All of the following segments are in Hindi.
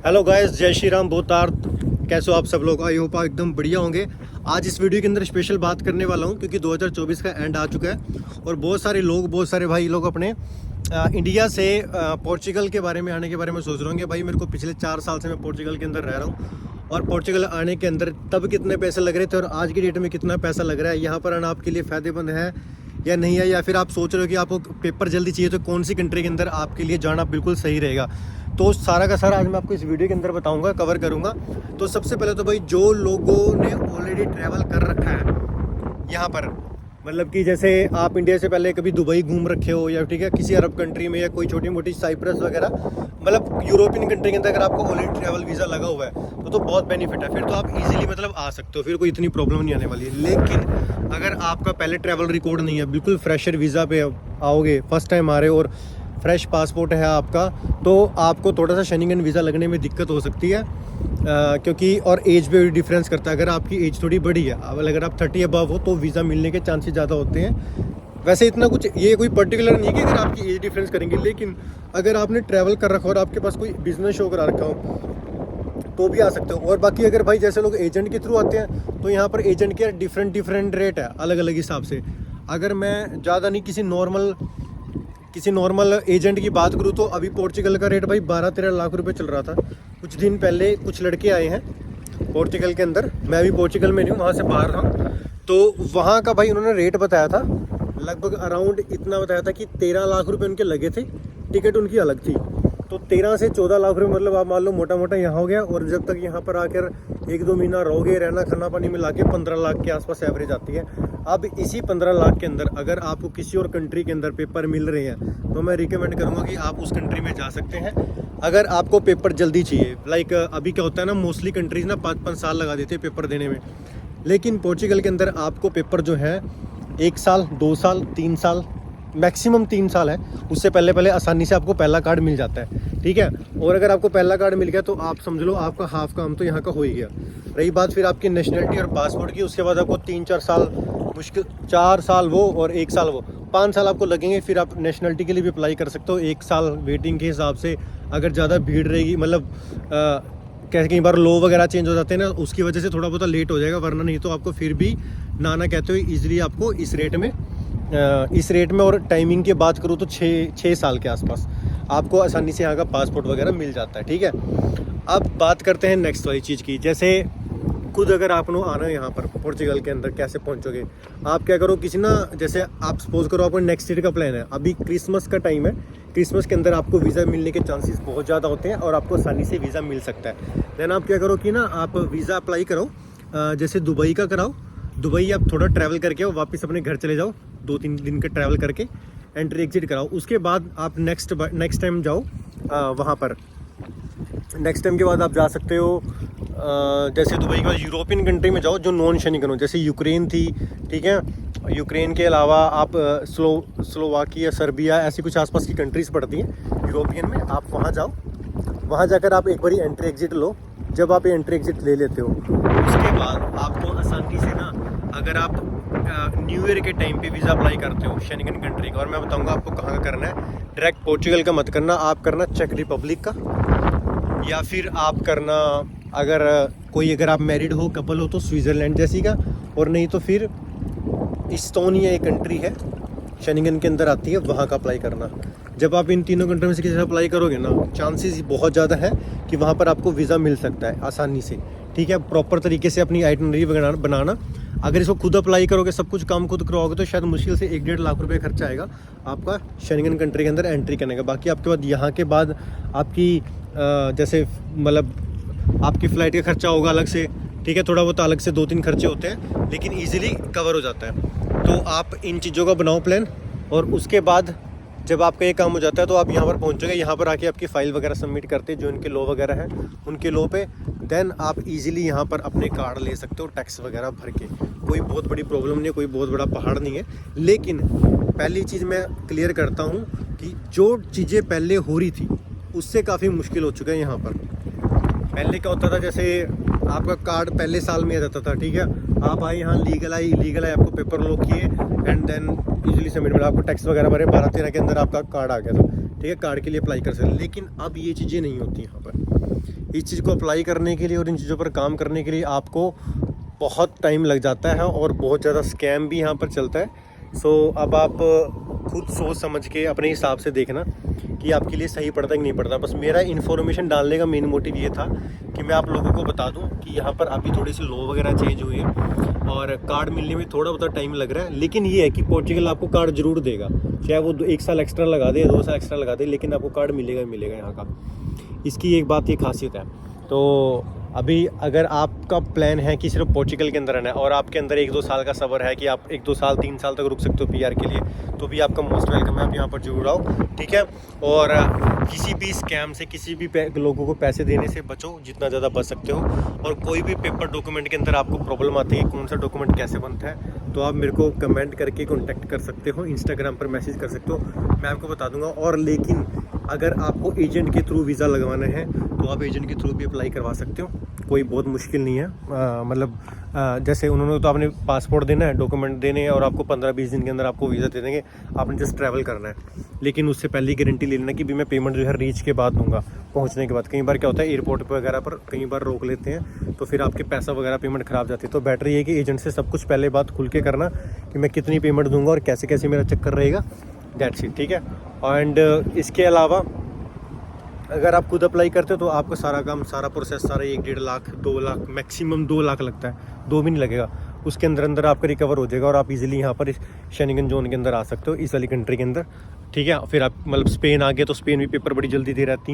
हेलो गाइस, जय श्री राम। बोतार्थ, कैसे हो आप सब लोग? आई होप आप एकदम बढ़िया होंगे। आज इस वीडियो के अंदर स्पेशल बात करने वाला हूं क्योंकि 2024 का एंड आ चुका है और बहुत सारे भाई लोग अपने इंडिया से पोर्चुगल के बारे में आने के बारे में सोच रहे होंगे। भाई मेरे को पिछले 4 साल से मैं पोर्चुगल के अंदर रह रहा हूँ और पोर्चुगल आने के अंदर तब कितने पैसे लग रहे थे और आज की डेट में कितना पैसा लग रहा है। यहाँ पर आना आपके लिए फ़ायदेमंद है या नहीं है, या फिर आप सोच रहे हो कि आपको पेपर जल्दी चाहिए तो कौन सी कंट्री के अंदर आपके लिए जाना बिल्कुल सही रहेगा। तो सारा का सारा आज मैं आपको इस वीडियो के अंदर बताऊंगा, कवर करूंगा। तो सबसे पहले तो भाई जो लोगों ने ऑलरेडी ट्रैवल कर रखा है यहाँ पर, मतलब कि जैसे आप इंडिया से पहले कभी दुबई घूम रखे हो या ठीक है किसी अरब कंट्री में या कोई छोटी मोटी साइप्रस वगैरह, मतलब यूरोपियन कंट्री के अंदर अगर आपको ऑलरेडी ट्रैवल वीज़ा लगा हुआ है तो बहुत बेनिफिट है। फिर तो आप इजीली मतलब आ सकते हो, फिर कोई इतनी प्रॉब्लम नहीं आने वाली है। लेकिन अगर आपका पहले ट्रैवल रिकॉर्ड नहीं है, बिल्कुल फ्रेशर वीज़ा पे आओगे, फर्स्ट टाइम आ रहे हो और फ्रेश पासपोर्ट है आपका, तो आपको थोड़ा सा शेंगन वीज़ा लगने में दिक्कत हो सकती है क्योंकि और एज पे भी डिफरेंस करता है। अगर आपकी एज थोड़ी बड़ी है, अगर आप 30 अबव हो तो वीज़ा मिलने के चांसेस ज़्यादा होते हैं। वैसे इतना कुछ ये कोई पर्टिकुलर नहीं है कि अगर आपकी एज डिफरेंस करेंगे, लेकिन अगर आपने ट्रैवल कर रखा हो और आपके पास कोई बिजनेस शो करा रखा हो तो भी आ सकते हो। और बाकी अगर भाई जैसे लोग एजेंट के थ्रू आते हैं तो यहाँ पर एजेंट के डिफरेंट रेट है अलग अलग हिसाब से। अगर मैं ज़्यादा नहीं किसी नॉर्मल एजेंट की बात करूँ तो अभी पोर्चुगल का रेट भाई 12-13 लाख रुपए चल रहा था। कुछ दिन पहले कुछ लड़के आए हैं पोर्चुगल के अंदर, मैं अभी पोर्चुगल में नहीं हूँ, वहाँ से बाहर था, तो वहाँ का भाई उन्होंने रेट बताया था, लगभग अराउंड इतना बताया था कि 13 लाख रुपए उनके लगे थे। टिकट उनकी अलग थी, तो 13 से 14 लाख रुपए मतलब आप मान लो मोटा मोटा यहाँ हो गया। और जब तक यहाँ पर आकर 1-2 महीना रहोगे, रहना खाना पानी मिला के 15 लाख के आसपास एवरेज आती है। अब इसी 15 लाख के अंदर अगर आपको किसी और कंट्री के अंदर पेपर मिल रहे हैं तो मैं रिकमेंड करूँगा कि आप उस कंट्री में जा सकते हैं अगर आपको पेपर जल्दी चाहिए। लाइक अभी क्या होता है ना, मोस्टली कंट्रीज ना 5-5 साल लगा देते हैं पेपर देने में, लेकिन पोर्चुगल के अंदर आपको पेपर जो है 1 साल, 2 साल, 3 साल, मैक्सिमम 3 साल है, उससे पहले आसानी से आपको पहला कार्ड मिल जाता है। ठीक है, और अगर आपको पहला कार्ड मिल गया तो आप समझ लो आपका हाफ काम तो यहाँ का हो ही गया। रही बात फिर आपकी नेशनलिटी और पासपोर्ट की, उसके बाद आपको 3-4 साल, मुश्किल 4 साल वो और 1 साल वो, 5 साल आपको लगेंगे। फिर आप नेशनलिटी के लिए भी अप्लाई कर सकते हो। 1 साल वेटिंग के हिसाब से, अगर ज़्यादा भीड़ रहेगी, मतलब कैसे कई बार लो वगैरह चेंज हो जाते हैं ना, उसकी वजह से थोड़ा बहुत लेट हो जाएगा, वरना नहीं तो आपको फिर भी नाना कहते हुए ईजिली आपको इस रेट में और टाइमिंग की बात करूँ तो 6 साल के आसपास आपको आसानी से यहाँ का पासपोर्ट वगैरह मिल जाता है। ठीक है, अब बात करते हैं नेक्स्ट वाली चीज़ की। जैसे खुद अगर आपको आना है यहाँ पर पोर्चुगल के अंदर, कैसे पहुँचोगे? आप क्या करो, किसी ना, जैसे आप सपोज करो आपको नेक्स्ट ईयर का प्लान है, अभी क्रिसमस का टाइम है, क्रिसमस के अंदर आपको वीज़ा मिलने के चांसेस बहुत ज़्यादा होते हैं और आपको आसानी से वीज़ा मिल सकता है। देन आप क्या करो कि ना, आप वीज़ा अप्लाई करो, जैसे दुबई का कराओ। दुबई आप थोड़ा ट्रैवल करके आओ, वापस अपने घर चले जाओ, 2-3 दिन का ट्रैवल करके एंट्री एग्जिट कराओ। उसके बाद आप नेक्स्ट टाइम जाओ वहाँ पर। नेक्स्ट टाइम के बाद आप जा सकते हो जैसे दुबई के बाद यूरोपियन कंट्री में जाओ जो नॉन शेंगन हो, जैसे यूक्रेन थी। ठीक है, यूक्रेन के अलावा आप स्लोवाकिया, सर्बिया, ऐसी कुछ आसपास की कंट्रीज़ पड़ती हैं यूरोपियन में, आप वहाँ जाओ। वहाँ जाकर आप एक बारी एंट्री एग्जिट लो। जब आप एंट्री एग्जिट ले लेते हो उसके बाद आपको आसानी से ना, अगर आप न्यू ईयर के टाइम पे वीज़ा अप्लाई करते हो शेंगन कंट्री का, और मैं बताऊंगा आपको कहाँ का करना है। डायरेक्ट पोर्चुगल का मत करना, आप करना चेक रिपब्लिक का, या फिर आप करना अगर आप मैरिड हो, कपल हो तो स्विट्ज़रलैंड जैसी का, और नहीं तो फिर इस्टोनिया एक कंट्री है शेंगन के अंदर आती है, वहाँ का अप्लाई करना। जब आप इन तीनों कंट्री में से किसी से अप्लाई करोगे ना, चांसेस बहुत ज़्यादा है कि वहाँ पर आपको वीज़ा मिल सकता है आसानी से। ठीक है, प्रॉपर तरीके से अपनी आइटनरी बनाना। अगर इसको खुद अप्लाई करोगे, सब कुछ काम खुद कराओगे, तो शायद मुश्किल से 1-1.5 लाख रुपये खर्चा आएगा आपका शेंगन कंट्री के अंदर एंट्री करने का। बाकी आपके बाद यहाँ के बाद आपकी जैसे मतलब आपकी फ़्लाइट का खर्चा होगा अलग से। ठीक है, थोड़ा बहुत अलग से 2-3 खर्चे होते हैं, लेकिन ईजिली कवर हो जाता है। तो आप इन चीज़ों का बनाओ प्लान, और उसके बाद जब आपका ये काम हो जाता है तो आप यहाँ पर पहुँचोगे। यहाँ पर आके आपकी फ़ाइल वगैरह सबमिट करते हैं, जो इनके लॉ वगैरह है उनके लॉ पे, देन आप इजीली यहाँ पर अपने कार्ड ले सकते हो टैक्स वगैरह भर के। कोई बहुत बड़ी प्रॉब्लम नहीं है, कोई बहुत बड़ा पहाड़ नहीं है। लेकिन पहली चीज़ मैं क्लियर करता हूँ कि जो चीज़ें पहले हो रही थी उससे काफ़ी मुश्किल हो चुका है यहाँ पर। पहले क्या होता था, जैसे आपका कार्ड पहले साल में आ जाता था। ठीक है, आप आए यहाँ, लीगल आई, आपको पेपर लॉक किए एंड देन इजीली सबमिट मिला, आपको टैक्स वगैरह भरे, 12-13 के अंदर आपका कार्ड आ गया था। ठीक है, कार्ड के लिए अप्लाई कर सकते। लेकिन अब ये चीज़ें नहीं होती यहाँ पर। इस चीज़ को अप्लाई करने के लिए और इन चीज़ों पर काम करने के लिए आपको बहुत टाइम लग जाता है और बहुत ज़्यादा स्कैम भी यहाँ पर चलता है। सो अब आप खुद सोच समझ के अपने हिसाब से देखना कि आपके लिए सही पड़ता है कि नहीं पड़ता। बस मेरा इन्फॉर्मेशन डालने का मेन मोटिव ये था कि मैं आप लोगों को बता दूं कि यहाँ पर अभी थोड़ी सी लॉ वगैरह चेंज हुई है और कार्ड मिलने में थोड़ा बहुत टाइम लग रहा है, लेकिन ये है कि पोर्चुगल आपको कार्ड जरूर देगा, चाहे वो 1 साल एक्स्ट्रा लगा दे, 2 साल एक्स्ट्रा लगा दे, लेकिन आपको कार्ड मिलेगा ही मिलेगा यहाँ का। इसकी एक बात ये खासियत है। तो अभी अगर आपका प्लान है कि सिर्फ पोर्चुगल के अंदर रहना है और आपके अंदर 1-2 साल का सब्र है कि आप 1-2 साल 3 साल तक रुक सकते हो पीआर के लिए, तो भी आपका मोस्ट वेलकम है, आप यहाँ पर जरूर आओ, ठीक है। और किसी भी स्कैम से, किसी भी लोगों को पैसे देने से बचो जितना ज़्यादा बच सकते हो। और कोई भी पेपर डॉक्यूमेंट के अंदर आपको प्रॉब्लम आती है कौन सा डॉक्यूमेंट कैसे बनता है, तो आप मेरे को कमेंट करके कॉन्टैक्ट कर सकते हो, इंस्टाग्राम पर मैसेज कर सकते हो, मैं आपको बता दूंगा। और लेकिन अगर आपको एजेंट के थ्रू वीज़ा लगवाना है तो आप एजेंट के थ्रू भी अप्लाई करवा सकते हो, कोई बहुत मुश्किल नहीं है। मतलब जैसे उन्होंने तो आपने पासपोर्ट देना है, डॉक्यूमेंट देने हैं और आपको 15-20 दिन के अंदर आपको वीज़ा दे देंगे, आपने जस्ट ट्रैवल करना है। लेकिन उससे पहले गारंटी ले लेना कि भी मैं पेमेंट जो है रीच के बाद दूंगा, पहुंचने के बाद। कई बार क्या होता है एयरपोर्ट पर वगैरह पर कई बार रोक लेते हैं, तो फिर आपके पैसा वगैरह पेमेंट ख़राब जाती है। तो बेटर ये है कि एजेंट से सब कुछ पहले बात खुल के करना कि मैं कितनी पेमेंट दूंगा और कैसे कैसे मेरा चक्कर रहेगा, दैट्स इट, ठीक है। एंड इसके अलावा अगर आप खुद अप्लाई करते हो तो आपका सारा काम, सारा प्रोसेस, सारा 1-1.5 लाख 2 लाख मैक्सिमम 2 लाख लगता है, 2 भी नहीं लगेगा, उसके अंदर आपका रिकवर हो जाएगा और आप इजीली यहाँ पर शेंगन जोन के अंदर आ सकते हो, इस वाली कंट्री के अंदर, ठीक है। फिर आप मतलब स्पेन आ गए तो स्पेन भी पेपर बड़ी जल्दी दे रहा है,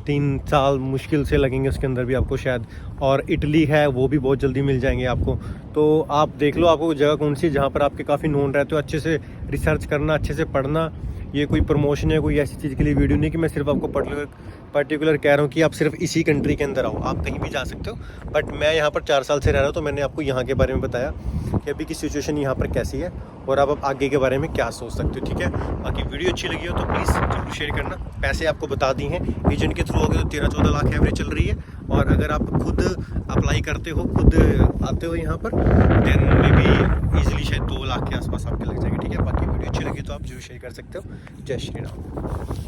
3 साल मुश्किल से लगेंगे उसके अंदर भी आपको शायद। और इटली है वो भी बहुत जल्दी मिल जाएंगे आपको। तो आप देख लो आपको जगह कौन सी है जहाँ पर आपके काफ़ी नोन रहते हो, अच्छे से रिसर्च करना, अच्छे से पढ़ना। ये कोई प्रमोशन है, कोई ऐसी चीज़ के लिए वीडियो नहीं कि मैं सिर्फ आपको पर्टिकुलर कह रहा हूँ कि आप सिर्फ इसी कंट्री के अंदर आओ, आप कहीं भी जा सकते हो। बट मैं यहाँ पर 4 साल से रह रहा हूँ तो मैंने आपको यहाँ के बारे में बताया कि अभी की सिचुएशन यहाँ पर कैसी है और आप आगे के बारे में क्या सोच सकते हो, ठीक है। बाकी वीडियो अच्छी लगी हो तो प्लीज़ जरूर शेयर करना। पैसे आपको बता दी हैं, एजेंट के थ्रू हो गए तो 13-14 लाख एवरेज चल रही है। और अगर आप खुद अप्लाई करते हो, खुद आते हो यहाँ पर, देन मे बी ईजिली शायद 2 लाख के आसपास आपके लग जाएंगे, ठीक है। बाकी वीडियो अच्छी लगी तो आप जरूर शेयर कर सकते हो। जय श्री राम।